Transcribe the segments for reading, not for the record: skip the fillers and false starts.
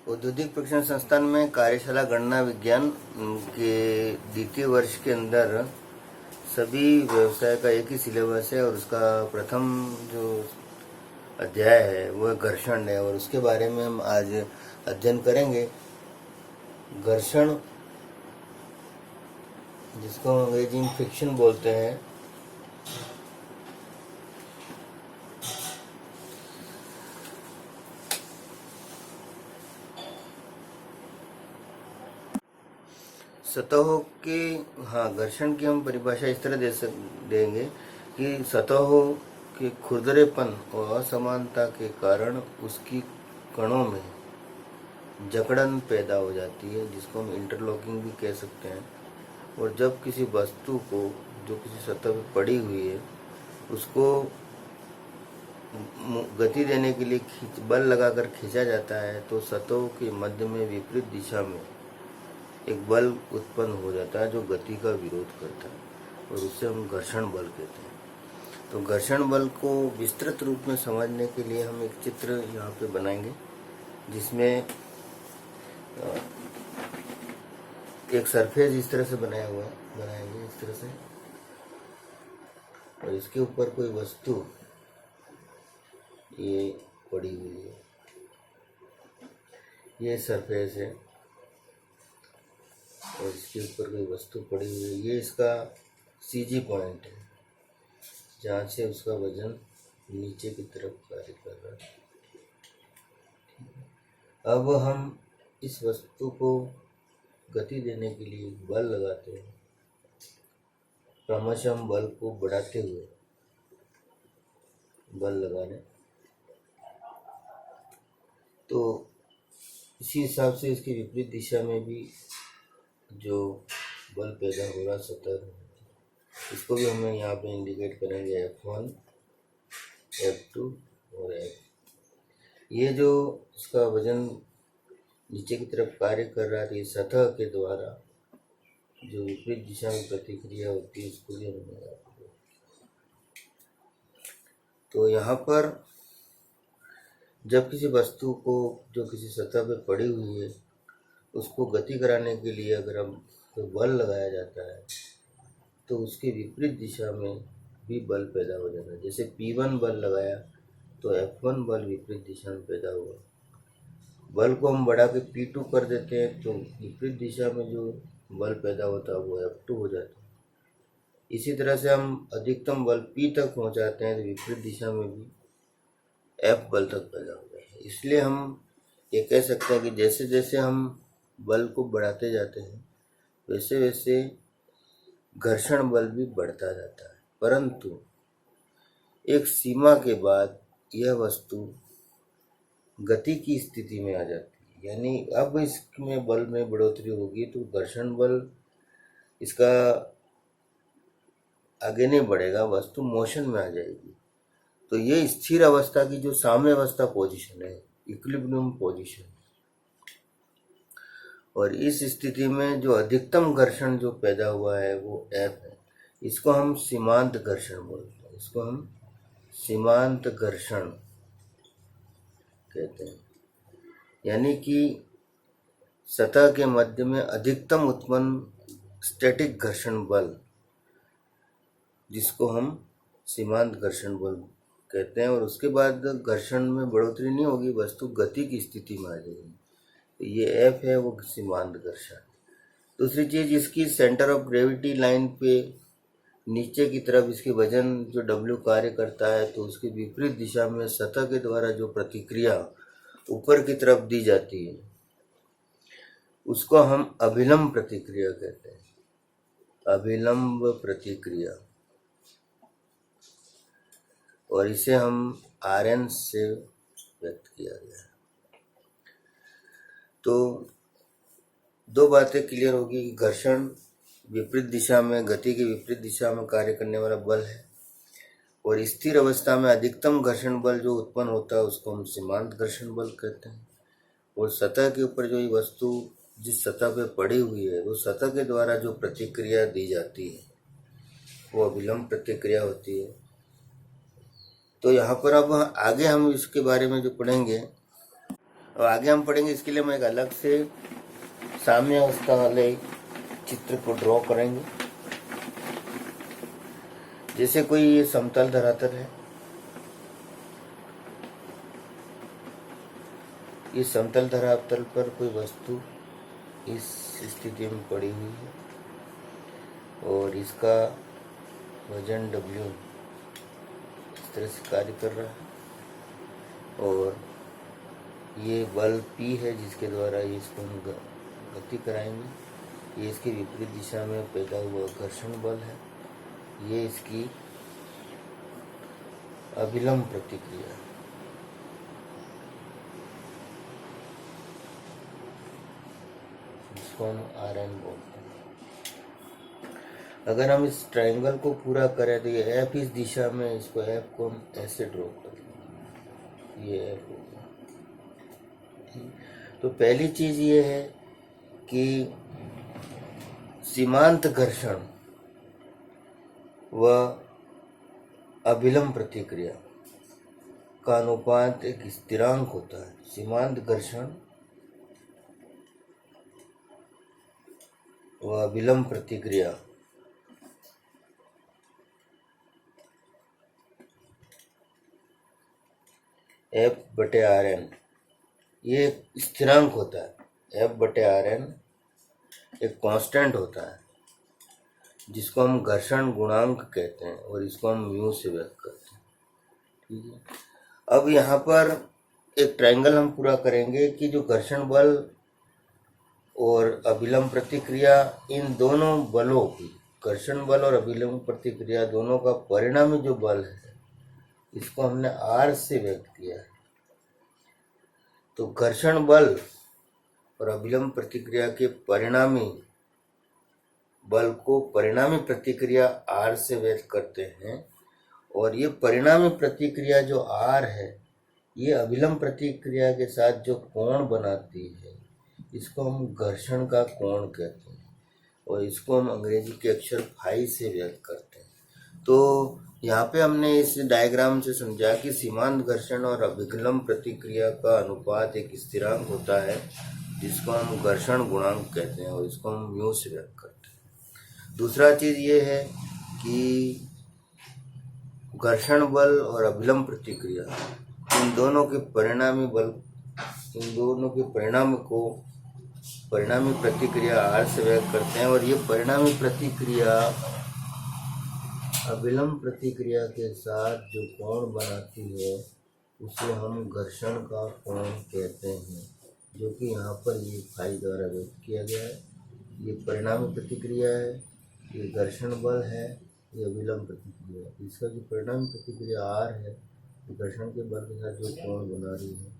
औद्योगिक प्रशिक्षण संस्थान में कार्यशाला गणना विज्ञान के द्वितीय वर्ष के अंदर सभी व्यवसाय का एक ही सिलेबस है और उसका प्रथम जो अध्याय है वह घर्षण है और उसके बारे में हम आज अध्ययन करेंगे। घर्षण, जिसको अंग्रेजी में फ्रिक्शन बोलते हैं, सतहों के घर्षण की हम परिभाषा इस तरह देंगे कि सतहों के खुरदरेपन और असमानता के कारण उसकी कणों में जकड़न पैदा हो जाती है, जिसको हम इंटरलॉकिंग भी कह सकते हैं। और जब किसी वस्तु को जो किसी सतह पर पड़ी हुई है उसको गति देने के लिए बल लगाकर खींचा जाता है तो सतहों के मध्य में विपरीत दिशा में एक बल उत्पन्न हो जाता है जो गति का विरोध करता है और उससे हम घर्षण बल कहते हैं। तो घर्षण बल को विस्तृत रूप में समझने के लिए हम एक चित्र यहाँ पे बनाएंगे, जिसमें एक सरफेस इस तरह से बनाएंगे इस तरह से, और इसके ऊपर कोई वस्तु ये पड़ी हुई है, ये सरफेस है और इसके ऊपर कोई वस्तु पड़ी हुई है। ये इसका सीजी पॉइंट है जहाँ से उसका वजन नीचे की तरफ कार्य कर रहा है। अब हम इस वस्तु को गति देने के लिए बल लगाते हैं। क्रमशः हम बल को बढ़ाते हुए बल लगाने, तो इसी हिसाब से इसकी विपरीत दिशा में भी जो बल पैदा हो रहा सतह, इसको भी हमें यहाँ पे इंडिकेट करेंगे F1, F2 और F। ये जो इसका वजन नीचे की तरफ कार्य कर रहा है, ये सतह के द्वारा जो विपरीत दिशा में प्रतिक्रिया होती है इसको भी हमें। तो यहाँ पर जब किसी वस्तु को जो किसी सतह पे पड़ी हुई है उसको गति कराने के लिए अगर हम कोई बल लगाया जाता है तो उसके विपरीत दिशा में भी बल पैदा हो जाता है। जैसे P1 बल लगाया तो F1 बल विपरीत दिशा में पैदा हुआ। बल को हम बढ़ा के P2 कर देते हैं तो विपरीत दिशा में जो बल पैदा होता है वो F2 हो जाता है। इसी तरह से हम अधिकतम बल P तक पहुंचाते हैं तो विपरीत दिशा में भी F बल तक पैदा होता है। इसलिए हम ये कह सकते हैं कि जैसे जैसे हम बल को बढ़ाते जाते हैं वैसे वैसे घर्षण बल भी बढ़ता जाता है, परंतु एक सीमा के बाद यह वस्तु गति की स्थिति में आ जाती है। यानी अब इसमें बल में बढ़ोतरी होगी तो घर्षण बल इसका आगे नहीं बढ़ेगा, वस्तु मोशन में आ जाएगी। तो ये स्थिर अवस्था की जो साम्यावस्था पोजीशन है, इक्विलिब्रियम पोजीशन, और इस स्थिति में जो अधिकतम घर्षण जो पैदा हुआ है वो F है। इसको हम सीमांत घर्षण बोलते हैं, इसको हम सीमांत घर्षण कहते हैं। यानी कि सतह के मध्य में अधिकतम उत्पन्न स्टैटिक घर्षण बल, जिसको हम सीमांत घर्षण बल कहते हैं, और उसके बाद घर्षण में बढ़ोतरी नहीं होगी, वस्तु गति की स्थिति में आ जाएगी। ये F है वो सीमांत घर्षण। दूसरी चीज, इसकी सेंटर ऑफ ग्रेविटी लाइन पे नीचे की तरफ इसके वजन जो W कार्य करता है तो उसकी विपरीत दिशा में सतह के द्वारा जो प्रतिक्रिया ऊपर की तरफ दी जाती है उसको हम अभिलंब प्रतिक्रिया कहते हैं, अभिलंब प्रतिक्रिया, और इसे हम Rn से व्यक्त किया गया है। तो दो बातें क्लियर होगी कि घर्षण विपरीत दिशा में, गति की विपरीत दिशा में कार्य करने वाला बल है, और स्थिर अवस्था में अधिकतम घर्षण बल जो उत्पन्न होता है उसको हम सीमांत घर्षण बल कहते हैं। और सतह के ऊपर जो ये वस्तु जिस सतह पे पड़ी हुई है वो सतह के द्वारा जो प्रतिक्रिया दी जाती है वो अभिलंब प्रतिक्रिया होती है। तो यहाँ पर अब आगे हम इसके बारे में जो पढ़ेंगे और आगे हम पढ़ेंगे, इसके लिए हम एक अलग से साम्यावस्था वाले चित्र को ड्रॉ करेंगे। जैसे कोई ये समतल धरातल है, इस समतल धरातल पर कोई वस्तु इस स्थिति में पड़ी हुई है और इसका वजन W इस तरह से कार्य कर रहा है और ये बल P है जिसके द्वारा इसको हम गति कराएंगे। ये इसके विपरीत दिशा में पैदा हुआ घर्षण बल है। ये इसकी अभिलंब प्रतिक्रिया, जिसको हम Rn बोलते हैं। अगर हम इस ट्रायंगल को पूरा करें तो ये F इस दिशा में, इसको F को हम ऐसे ड्रॉ कर लेंगे, ये F होगा। तो पहली चीज ये है कि सीमांत घर्षण व अभिलंब प्रतिक्रिया का अनुपात एक स्थिरांक होता है। सीमांत घर्षण व अभिलंब प्रतिक्रिया F/Rn ये स्थिरांक होता है। F/Rn एक कांस्टेंट होता है जिसको हम घर्षण गुणांक कहते हैं और इसको हम म्यू से व्यक्त करते हैं। ठीक है। अब यहाँ पर एक ट्रायंगल हम पूरा करेंगे कि जो घर्षण बल और अभिलंब प्रतिक्रिया, इन दोनों बलों की, घर्षण बल और अभिलंब प्रतिक्रिया दोनों का परिणामी जो बल है, इसको हमने R से व्यक्त किया है। तो घर्षण बल और अभिलंब प्रतिक्रिया के परिणामी बल को परिणामी प्रतिक्रिया R से व्यक्त करते हैं और ये परिणामी प्रतिक्रिया जो R है, ये अभिलंब प्रतिक्रिया के साथ जो कोण बनाती है, इसको हम घर्षण का कोण कहते हैं और इसको हम अंग्रेजी के अक्षर फाई से व्यक्त करते हैं। तो यहाँ पे हमने इस डायग्राम से समझा कि सीमांत घर्षण और अभिलंब प्रतिक्रिया का अनुपात एक स्थिरांक होता है जिसको हम घर्षण गुणांक कहते हैं और इसको हम म्यू से व्यक्त करते हैं। दूसरा चीज ये है कि घर्षण बल और अभिलंब प्रतिक्रिया, इन दोनों के परिणामी बल, इन दोनों के परिणाम को परिणामी प्रतिक्रिया R से व्यक्त करते हैं और ये परिणामी प्रतिक्रिया अभिलंब प्रतिक्रिया के साथ जो कोण बनाती है उसे हम घर्षण का कोण कहते हैं, जो कि यहाँ पर ये फाई द्वारा व्यक्त किया गया है। ये परिणामी प्रतिक्रिया है, ये घर्षण बल है, ये अभिलंब प्रतिक्रिया। इसका जो परिणामी प्रतिक्रिया R है, घर्षण के बल के साथ जो कोण बना रही है,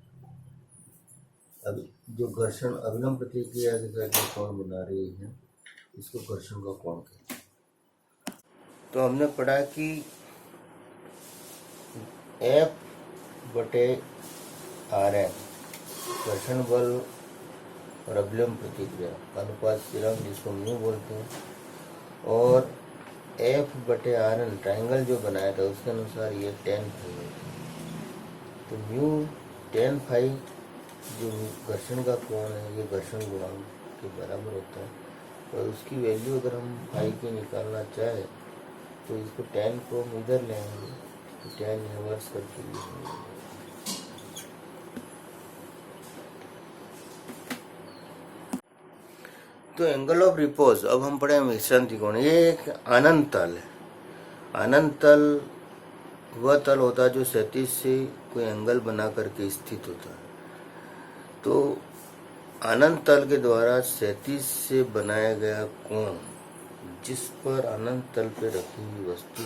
अब जो घर्षण अभिलंब प्रतिक्रिया के साथ जो कोण बना रही है, इसको घर्षण का कोण कहते हैं। तो हमने पढ़ा कि F/Rn घर्षण बल और अभिलंब प्रतिक्रिया का अनुपात स्थिरांक, जिसको म्यू बोलते हैं, और F/Rn ट्रायंगल जो बनाया था उसके अनुसार ये tan फाई है। तो म्यू tan फाई जो घर्षण का कोण है, ये घर्षण गुणांक के बराबर होता है और उसकी वैल्यू अगर हम फाई की निकालना चाहे तो इसको tan को हम इधर ले आएंगे तो tan इनवर्स करके लिखेंगे। तो एंगल ऑफ रिपोज, अब हम पढ़े मिश्रण त्रिकोण। ये एक अनंत तल है। अनंत तल वह तल होता है जो क्षैतिज से कोई एंगल बना करके स्थित होता है। तो अनंत तल के द्वारा क्षैतिज से बनाया गया कोण, जिस पर अनंत तल पे रखी हुई वस्तु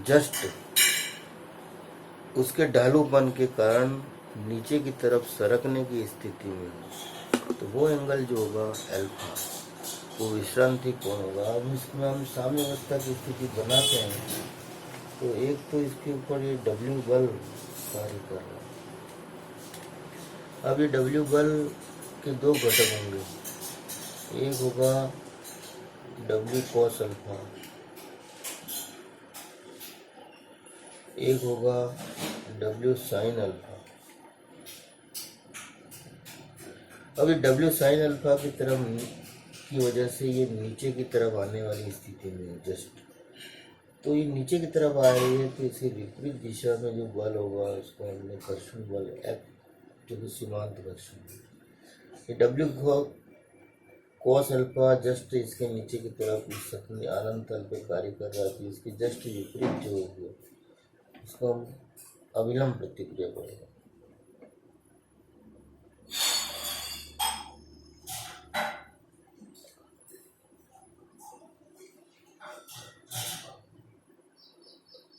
जस्ट उसके ढालूपन के कारण नीचे की तरफ सरकने की स्थिति में हो, तो वो एंगल जो होगा अल्फा, वो विश्रांति कोण होगा। अब इसमें हम साम्यावस्था की स्थिति बनाते हैं तो एक तो इसके ऊपर ये W बल कार्य कर रहा है। अब ये W बल के दो घटक होंगे, एक होगा W cos अल्फा, एक होगा W sin अल्फा। अब ये डब्ल्यू साइन अल्फा की तरफ की वजह से ये नीचे की तरफ आने वाली स्थिति में है जस्ट। तो ये नीचे की तरफ आ रही है, तो इसे विपरीत दिशा में जो बल होगा उसको हमने घर्षण बल एफ, जो कि सीमांत घर्षण है। ये डब्ल्यू कॉस अल्फा जस्ट इसके नीचे की तरफ इस अपने अनंत तल पे कार्य कर रहा है, तो इसकी जस्ट विपरीत जो होगी उसको हम अविलंब प्रतिक्रिया बोलेंगे।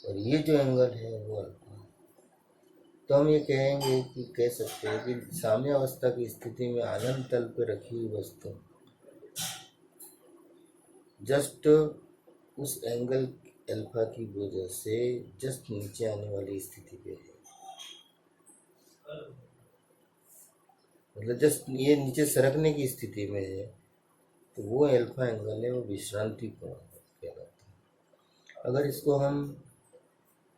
और ये जो एंगल है वो अल्फा। तो हम ये कहेंगे कि कह सकते हैं कि साम्य अवस्था की स्थिति में अनंत तल पे रखी हुई वस्तु जस्ट उस एंगल अल्फा की वजह से जस्ट नीचे आने वाली स्थिति पे है, मतलब जस्ट ये नीचे सरकने की स्थिति में है, तो वो अल्फा एंगल है, वो विश्रांति कोण कहलाता है। अगर इसको हम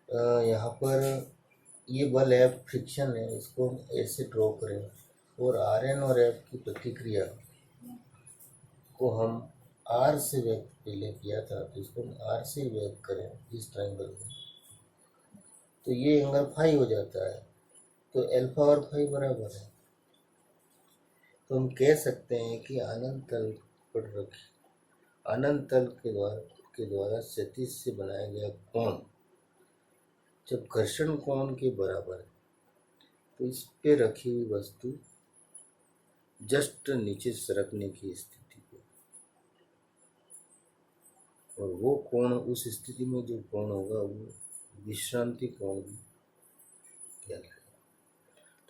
यहाँ पर ये बल है, फ्रिक्शन है, इसको हम ऐसे ड्रॉ करें और आर एन और एफ की प्रतिक्रिया को हम आर से व्यक्त पहले किया था, तो इसको हम आर से व्यक्त करें इस ट्रायंगल में, तो ये एंगल फाई हो जाता है। तो अल्फा और फाई बराबर है, तो हम कह सकते हैं कि अनंत तल पर रखी अनंत तल के द्वारा क्षैतिज से बनाया गया कोण जब घर्षण कोण के बराबर है, तो इस पे रखी हुई वस्तु जस्ट नीचे सरकने की स्थिति पे, और वो कोण उस स्थिति में जो कोण होगा वो विश्रांति कोण कहलाएगा।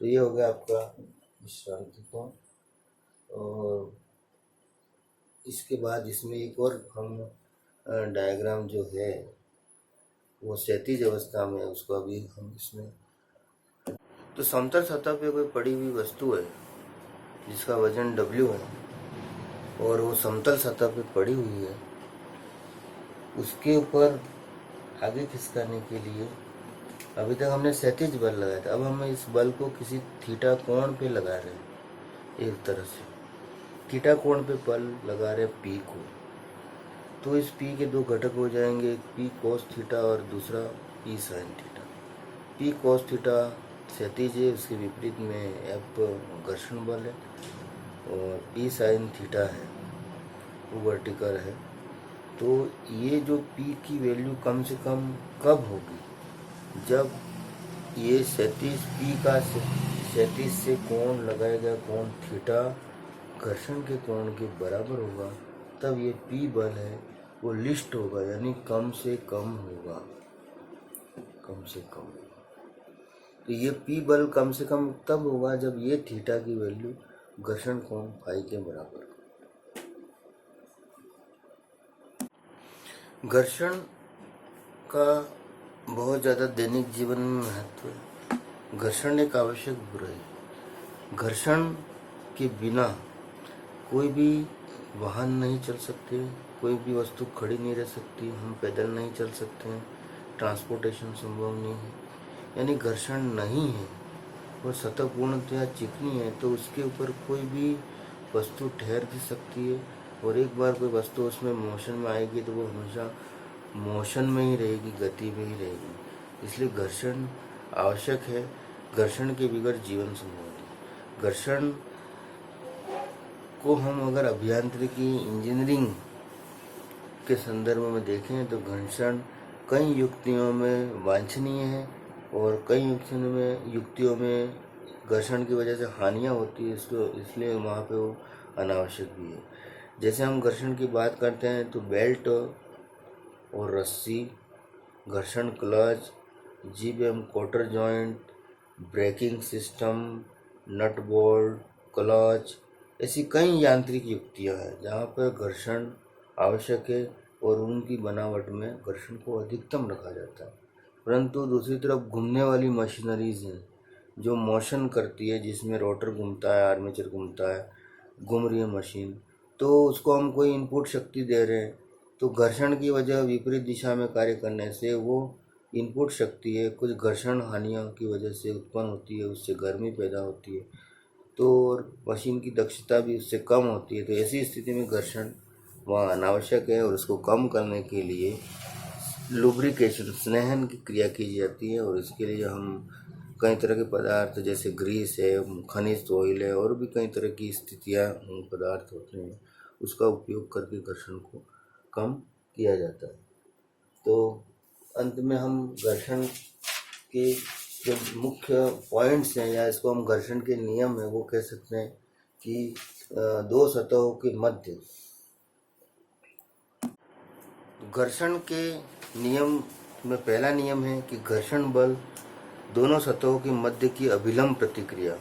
तो ये हो गया आपका विश्रांति कोण। और इसके बाद इसमें एक और हम डायग्राम जो है वो क्षैतिज अवस्था में है, उसको अभी हम इसमें। तो समतल सतह पे कोई पड़ी हुई वस्तु है जिसका वजन W है और वो समतल सतह पे पड़ी हुई है, उसके ऊपर आगे खिसकाने के लिए अभी तक हमने क्षैतिज बल लगाया था, अब हम इस बल को किसी थीटा कोण पे लगा रहे हैं। एक तरह से थीटा कोण पे बल लगा रहे हैं P को, तो इस P के दो घटक हो जाएंगे, एक P cos थीटा और दूसरा P sin theta. P cos theta क्षैतिज है, उसके विपरीत में F घर्षण बल है, और P sin थीटा है वो वर्टिकल है। तो ये जो P की वैल्यू कम से कम कब होगी, जब ये क्षैतिज P का क्षैतिज से कोण लगाया गया कोण थीटा घर्षण के कोण के बराबर होगा, तब ये P बल है वो लिस्ट होगा, यानी कम से कम होगा, कम से कम। तो ये P बल कम से कम तब होगा जब ये थीटा की वैल्यू घर्षण कोण फाई के बराबर हो। घर्षण का बहुत ज़्यादा दैनिक जीवन में महत्व है। घर्षण एक आवश्यक बुराई। घर्षण के बिना कोई भी वाहन नहीं चल सकते, कोई भी वस्तु खड़ी नहीं रह सकती, हम पैदल नहीं चल सकते हैं, ट्रांसपोर्टेशन संभव नहीं है। यानी घर्षण नहीं है और सतह पूर्णतया चिकनी है, तो उसके ऊपर कोई भी वस्तु ठहर भी सकती है, और एक बार कोई वस्तु उसमें मोशन में आएगी तो वो हमेशा मोशन में ही रहेगी, गति में ही रहेगी। इसलिए घर्षण आवश्यक है। घर्षण के बगैर जीवन संभव नहीं। घर्षण को हम अगर अभियांत्रिकी इंजीनियरिंग के संदर्भ में देखें तो घर्षण कई युक्तियों में वांछनीय है और कई युक्तियों में घर्षण की वजह से हानियाँ होती है, इसको इसलिए वहाँ पे वो अनावश्यक भी है। जैसे हम घर्षण की बात करते हैं तो बेल्ट और रस्सी, घर्षण क्लच, जीब एवं cotter joint, braking system, nut bolt, clutch, ऐसी कई यांत्रिक युक्तियाँ हैं जहाँ पर घर्षण आवश्यक है और उनकी बनावट में घर्षण को अधिकतम रखा जाता है। परंतु दूसरी तरफ घूमने वाली मशीनरीज हैं जो मोशन करती है, जिसमें रोटर घूमता है, आर्मेचर घूमता है, घूम रही है मशीन, तो उसको हम कोई इनपुट शक्ति दे रहे हैं, तो घर्षण की वजह विपरीत दिशा में कार्य करने से वो इनपुट शक्ति है कुछ घर्षण हानियों की वजह से उत्पन्न होती है, उससे गर्मी पैदा होती है, तो मशीन की दक्षता भी उससे कम होती है। तो ऐसी स्थिति में घर्षण वहाँ अनावश्यक है और उसको कम करने के लिए लुब्रिकेशन स्नेहन की क्रिया की जाती है। और इसके लिए हम कई तरह के पदार्थ जैसे ग्रीस है, खनिज ऑयल है और भी कई तरह की स्थितियाँ पदार्थ होते हैं, उसका उपयोग करके घर्षण को कम किया जाता है। तो अंत में हम घर्षण के जो मुख्य पॉइंट्स हैं या इसको हम घर्षण के नियम है वो कह सकते हैं कि दो सतहों के मध्य घर्षण के नियम में पहला नियम है कि घर्षण बल दोनों सतहों के मध्य की अभिलंब प्रतिक्रिया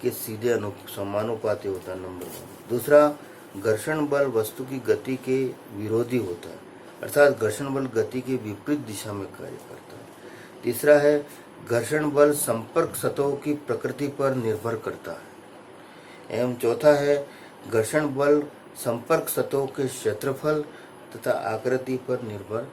के सीधे समानुपाती होता है, नंबर 1। दूसरा, घर्षण बल वस्तु की गति के विरोधी होता है, अर्थात घर्षण बल गति के विपरीत दिशा में कार्य करता है। तीसरा है, घर्षण बल संपर्क सतहों की प्रकृति पर निर्भर करता है। एवं चौथा है, घर्षण बल संपर्क सतहों के क्षेत्रफल तथा आकृति पर निर्भर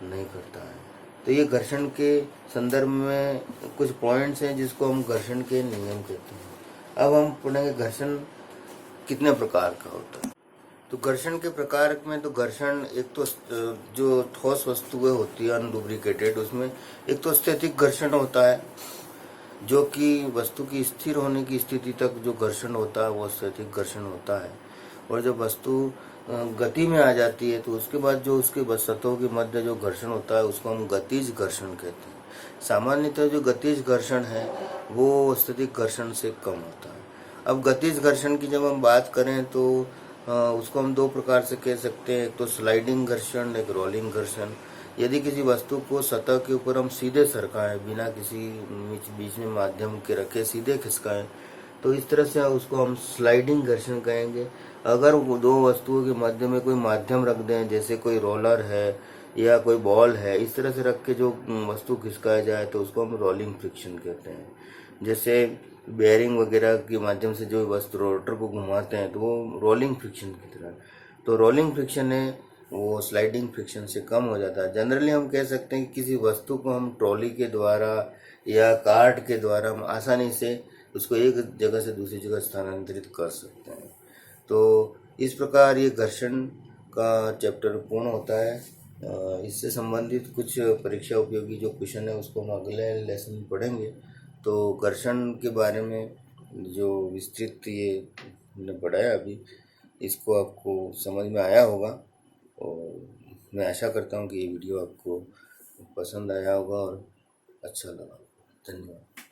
नहीं करता है। तो ये घर्षण के संदर्भ में कुछ पॉइंट्स हैं जिसको हम घर्षण के नियम कहते हैं। अब हम पढ़ेंगे घर्षण कितने प्रकार का होता है। तो घर्षण के प्रकार में तो घर्षण एक तो जो ठोस वस्तुएं होती है अनलुब्रिकेटेड, उसमें एक तो स्थैतिक घर्षण होता है जो कि वस्तु की स्थिर होने की स्थिति तक जो घर्षण होता है वो स्थैतिक घर्षण होता है। और जब वस्तु गति में आ जाती है तो उसके बाद जो उसके सतहों के मध्य जो घर्षण होता है उसको हम गतिज घर्षण कहते हैं। सामान्यतः जो गतिज घर्षण है वो स्थैतिक घर्षण से कम होता है। अब गतिज घर्षण की जब हम बात करें तो उसको हम दो प्रकार से कह सकते हैं, एक तो स्लाइडिंग घर्षण, एक रोलिंग घर्षण। यदि किसी वस्तु को सतह के ऊपर हम सीधे सरकाएं बिना किसी बीच में माध्यम के रखे सीधे खिसकाएं तो इस तरह से उसको हम स्लाइडिंग घर्षण कहेंगे। अगर दो वस्तुओं के मध्य में कोई माध्यम रख दें, जैसे कोई रोलर है या कोई बॉल है, इस तरह से रख के जो वस्तु खिसकाया जाए तो उसको हम रोलिंग फ्रिक्शन कहते हैं। जैसे बेयरिंग वगैरह के माध्यम से जो वस्तु रोटर को घुमाते हैं तो वो रोलिंग फ्रिक्शन की तरह। तो रोलिंग फ्रिक्शन है वो स्लाइडिंग फ्रिक्शन से कम हो जाता है। जनरली हम कह सकते हैं कि किसी वस्तु को हम ट्रॉली के द्वारा या कार्ट के द्वारा हम आसानी से उसको एक जगह से दूसरी जगह स्थानांतरित कर सकते हैं। तो इस प्रकार ये घर्षण का चैप्टर पूर्ण होता है। इससे संबंधित कुछ परीक्षा उपयोगी जो क्वेश्चन है उसको हम अगले लेसन में पढ़ेंगे। तो घर्षण के बारे में जो विस्तृत ये हमने पढ़ाया अभी, इसको आपको समझ में आया होगा और मैं आशा करता हूँ कि ये वीडियो आपको पसंद आया होगा और अच्छा लगा। धन्यवाद।